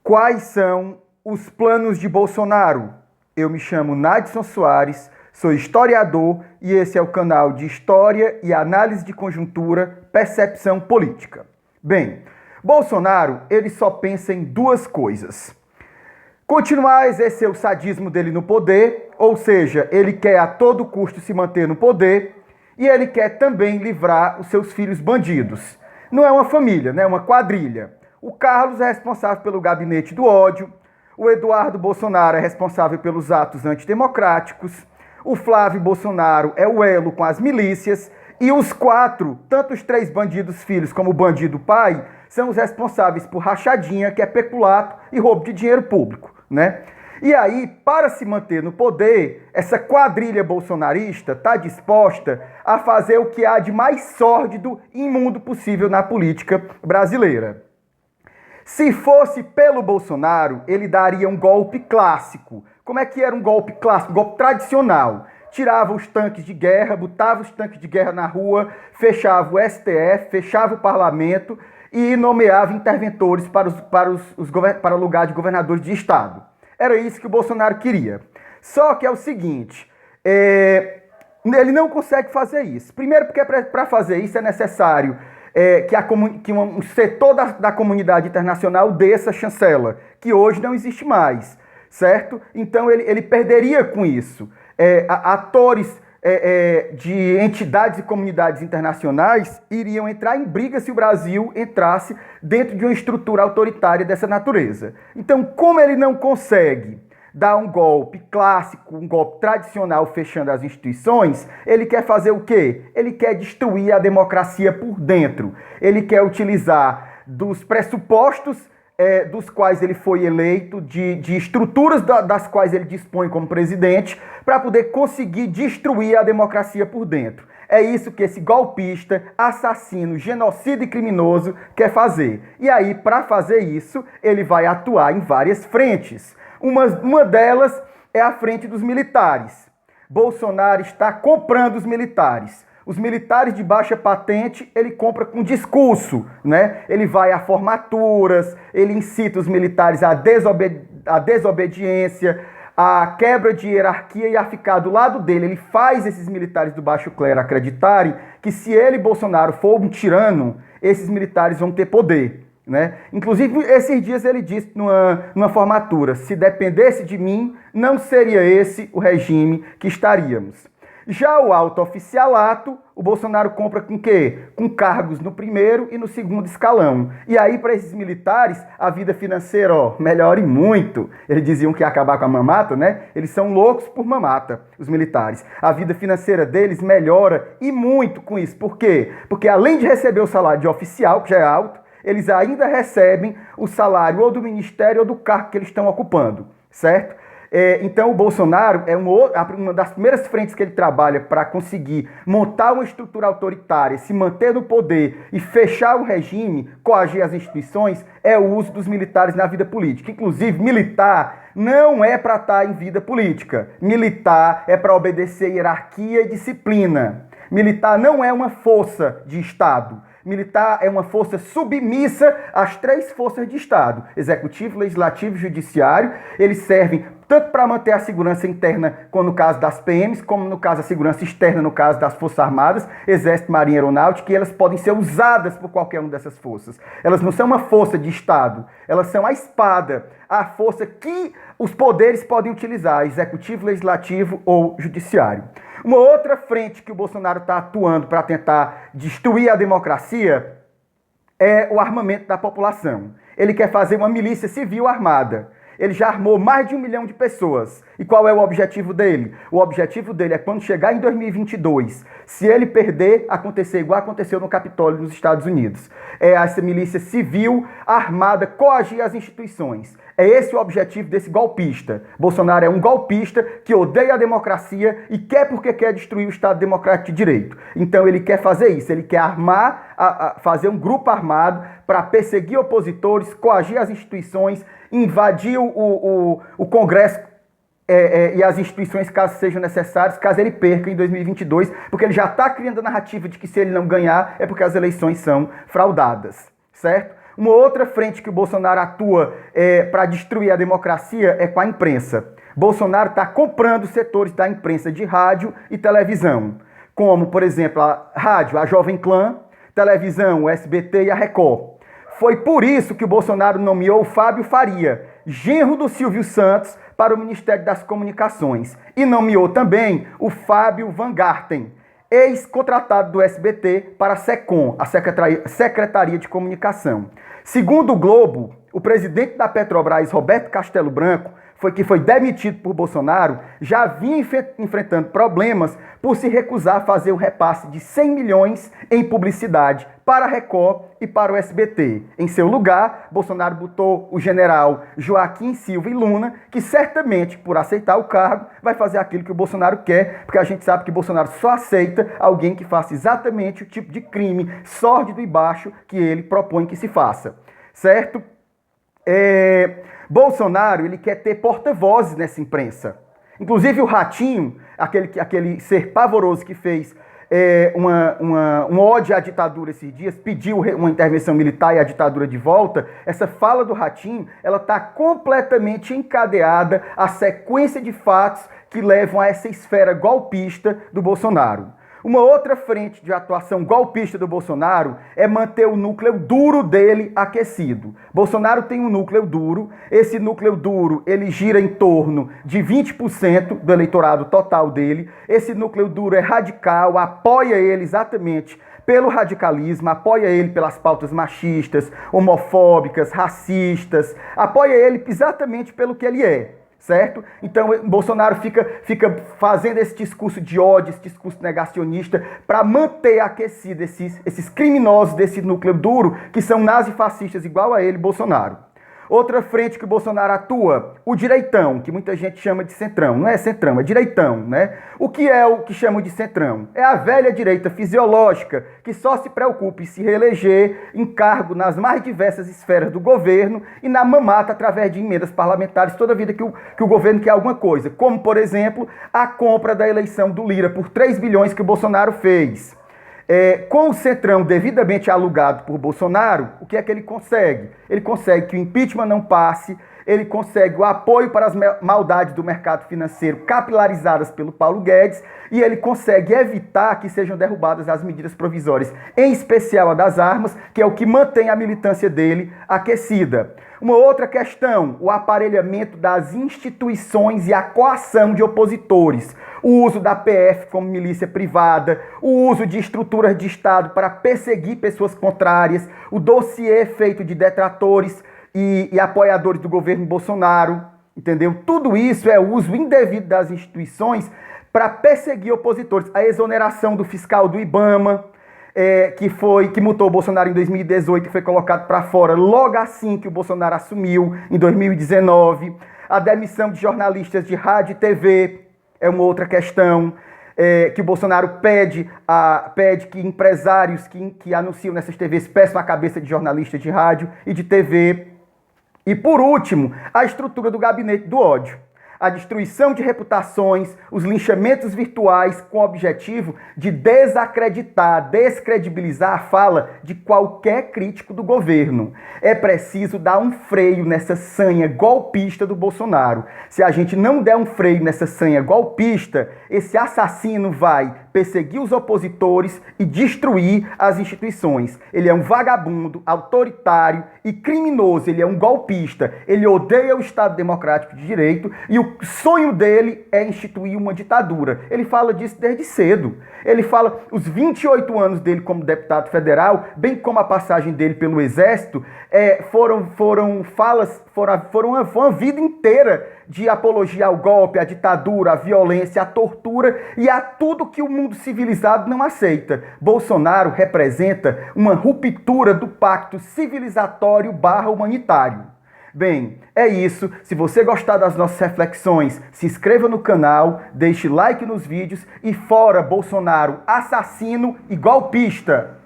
Quais são os planos de Bolsonaro? Eu me chamo Nadson Soares, sou historiador e esse é o canal de História e Análise de Conjuntura, Percepção Política. Bem, Bolsonaro, ele só pensa em duas coisas. Continuar a exercer o sadismo dele no poder, ou seja, ele quer a todo custo se manter no poder e ele quer também livrar os seus filhos bandidos. Não é uma família, né? É uma quadrilha. O Carlos é responsável pelo gabinete do ódio, o Eduardo Bolsonaro é responsável pelos atos antidemocráticos, o Flávio Bolsonaro é o elo com as milícias e os quatro, tanto os três bandidos filhos como o bandido pai, são os responsáveis por rachadinha, que é peculato e roubo de dinheiro público, né? E aí, para se manter no poder, essa quadrilha bolsonarista está disposta a fazer o que há de mais sórdido e imundo possível na política brasileira. Se fosse pelo Bolsonaro, ele daria um golpe clássico. Como é que era um golpe clássico? Um golpe tradicional. Tirava os tanques de guerra, botava os tanques de guerra na rua, fechava o STF, fechava o parlamento e nomeava interventores para o lugar de governadores de estado. Era isso que o Bolsonaro queria. Só que é o seguinte, ele não consegue fazer isso. Primeiro porque para fazer isso é necessário que um setor da comunidade internacional dê essa chancela, que hoje não existe mais, certo? Então ele perderia com isso. Atores de entidades e comunidades internacionais iriam entrar em briga se o Brasil entrasse dentro de uma estrutura autoritária dessa natureza. Então, como ele não consegue dar um golpe clássico, um golpe tradicional fechando as instituições, ele quer fazer o quê? Ele quer destruir a democracia por dentro. Ele quer utilizar dos pressupostos dos quais ele foi eleito, de estruturas das quais ele dispõe como presidente, para poder conseguir destruir a democracia por dentro. É isso que esse golpista, assassino, genocida e criminoso quer fazer. E aí, para fazer isso, ele vai atuar em várias frentes. Uma delas é a frente dos militares. Bolsonaro está comprando os militares. Os militares de baixa patente, ele compra com discurso, né? Ele vai a formaturas, ele incita os militares à desobediência, à quebra de hierarquia e a ficar do lado dele. Ele faz esses militares do baixo clero acreditarem que se ele, Bolsonaro, for um tirano, esses militares vão ter poder, né? Inclusive, esses dias ele disse numa formatura, se dependesse de mim, não seria esse o regime que estaríamos. Já o alto oficialato, o Bolsonaro compra com quê? Com cargos no primeiro e no segundo escalão. E aí, para esses militares, a vida financeira, melhora e muito. Eles diziam que ia acabar com a mamata, né? Eles são loucos por mamata, os militares. A vida financeira deles melhora e muito com isso. Por quê? Porque além de receber o salário de oficial, que já é alto, eles ainda recebem o salário ou do ministério ou do cargo que eles estão ocupando, certo? Então o Bolsonaro é uma das primeiras frentes que ele trabalha para conseguir montar uma estrutura autoritária, se manter no poder e fechar o regime, coagir as instituições, é o uso dos militares na vida política. Inclusive, militar não é para estar em vida política. Militar é para obedecer hierarquia e disciplina. Militar não é uma força de Estado. Militar é uma força submissa às três forças de Estado, executivo, legislativo e judiciário. Eles servem tanto para manter a segurança interna, como no caso das PMs, como no caso da segurança externa, no caso das Forças Armadas, Exército, Marinha e Aeronáutica, e elas podem ser usadas por qualquer uma dessas forças. Elas não são uma força de Estado, elas são a espada, a força que os poderes podem utilizar, executivo, legislativo ou judiciário. Uma outra frente que o Bolsonaro está atuando para tentar destruir a democracia é o armamento da população. Ele quer fazer uma milícia civil armada. Ele já armou mais de 1 milhão de pessoas. E qual é o objetivo dele? O objetivo dele é quando chegar em 2022, se ele perder, acontecer igual aconteceu no Capitólio nos Estados Unidos. É essa milícia civil armada coagir as instituições. É esse o objetivo desse golpista. Bolsonaro é um golpista que odeia a democracia e quer porque quer destruir o Estado Democrático de Direito. Então ele quer fazer isso, ele quer fazer um grupo armado para perseguir opositores, coagir as instituições, invadir o Congresso e as instituições, caso sejam necessários, caso ele perca em 2022, porque ele já está criando a narrativa de que se ele não ganhar é porque as eleições são fraudadas, certo? Uma outra frente que o Bolsonaro atua para destruir a democracia é com a imprensa. Bolsonaro está comprando setores da imprensa de rádio e televisão, como, por exemplo, a rádio, a Jovem Clã, televisão, o SBT e a Record. Foi por isso que o Bolsonaro nomeou o Fábio Faria, genro do Silvio Santos, para o Ministério das Comunicações. E nomeou também o Fábio Van Garten, ex-contratado do SBT, para a SECOM, a Secretaria de Comunicação. Segundo o Globo, o presidente da Petrobras, Roberto Castelo Branco, que foi demitido por Bolsonaro, já vinha enfrentando problemas por se recusar a fazer o repasse de 100 milhões em publicidade para a Record e para o SBT. Em seu lugar, Bolsonaro botou o general Joaquim Silva e Luna, que certamente, por aceitar o cargo, vai fazer aquilo que o Bolsonaro quer, porque a gente sabe que Bolsonaro só aceita alguém que faça exatamente o tipo de crime sórdido e baixo que ele propõe que se faça. Certo? Bolsonaro, ele quer ter porta-vozes nessa imprensa. Inclusive o Ratinho, aquele ser pavoroso que fez uma ode à ditadura esses dias, pediu uma intervenção militar e a ditadura de volta. Essa fala do Ratinho, ela está completamente encadeada à sequência de fatos que levam a essa esfera golpista do Bolsonaro. Uma outra frente de atuação golpista do Bolsonaro é manter o núcleo duro dele aquecido. Bolsonaro tem um núcleo duro, esse núcleo duro ele gira em torno de 20% do eleitorado total dele. Esse núcleo duro é radical, apoia ele exatamente pelo radicalismo, apoia ele pelas pautas machistas, homofóbicas, racistas, apoia ele exatamente pelo que ele é. Certo? Então, Bolsonaro fica fazendo esse discurso de ódio, esse discurso negacionista, para manter aquecido esses criminosos desse núcleo duro, que são nazifascistas igual a ele, Bolsonaro. Outra frente que o Bolsonaro atua, o direitão, que muita gente chama de centrão. Não é centrão, é direitão, né? O que é o que chamam de centrão? É a velha direita fisiológica, que só se preocupa em se reeleger em cargo nas mais diversas esferas do governo e na mamata através de emendas parlamentares toda vida que o governo quer alguma coisa. Como, por exemplo, a compra da eleição do Lira por 3 bilhões que o Bolsonaro fez. Com o centrão devidamente alugado por Bolsonaro, o que é que ele consegue? Ele consegue que o impeachment não passe, ele consegue o apoio para as maldades do mercado financeiro capilarizadas pelo Paulo Guedes e ele consegue evitar que sejam derrubadas as medidas provisórias, em especial a das armas, que é o que mantém a militância dele aquecida. Uma outra questão, o aparelhamento das instituições e a coação de opositores. O uso da PF como milícia privada, o uso de estruturas de Estado para perseguir pessoas contrárias, o dossiê feito de detratores e apoiadores do governo Bolsonaro, entendeu? Tudo isso é uso indevido das instituições para perseguir opositores. A exoneração do fiscal do IBAMA, que multou o Bolsonaro em 2018 e foi colocado para fora logo assim que o Bolsonaro assumiu, em 2019. A demissão de jornalistas de rádio e TV é uma outra questão, que o Bolsonaro pede que empresários que anunciam nessas TVs peçam a cabeça de jornalistas de rádio e de TV. E por último, a estrutura do gabinete do ódio. A destruição de reputações, os linchamentos virtuais com o objetivo de desacreditar, descredibilizar a fala de qualquer crítico do governo. É preciso dar um freio nessa sanha golpista do Bolsonaro. Se a gente não der um freio nessa sanha golpista, esse assassino vai perseguir os opositores e destruir as instituições. Ele é um vagabundo, autoritário e criminoso. Ele é um golpista. Ele odeia o Estado Democrático de Direito e o sonho dele é instituir uma ditadura. Ele fala disso desde cedo. Ele fala os 28 anos dele como deputado federal, bem como a passagem dele pelo Exército, foram uma vida inteira de apologia ao golpe, à ditadura, à violência, à tortura e a tudo que o mundo civilizado não aceita. Bolsonaro representa uma ruptura do pacto civilizatório/humanitário. Bem, é isso. Se você gostar das nossas reflexões, se inscreva no canal, deixe like nos vídeos e fora Bolsonaro assassino e golpista!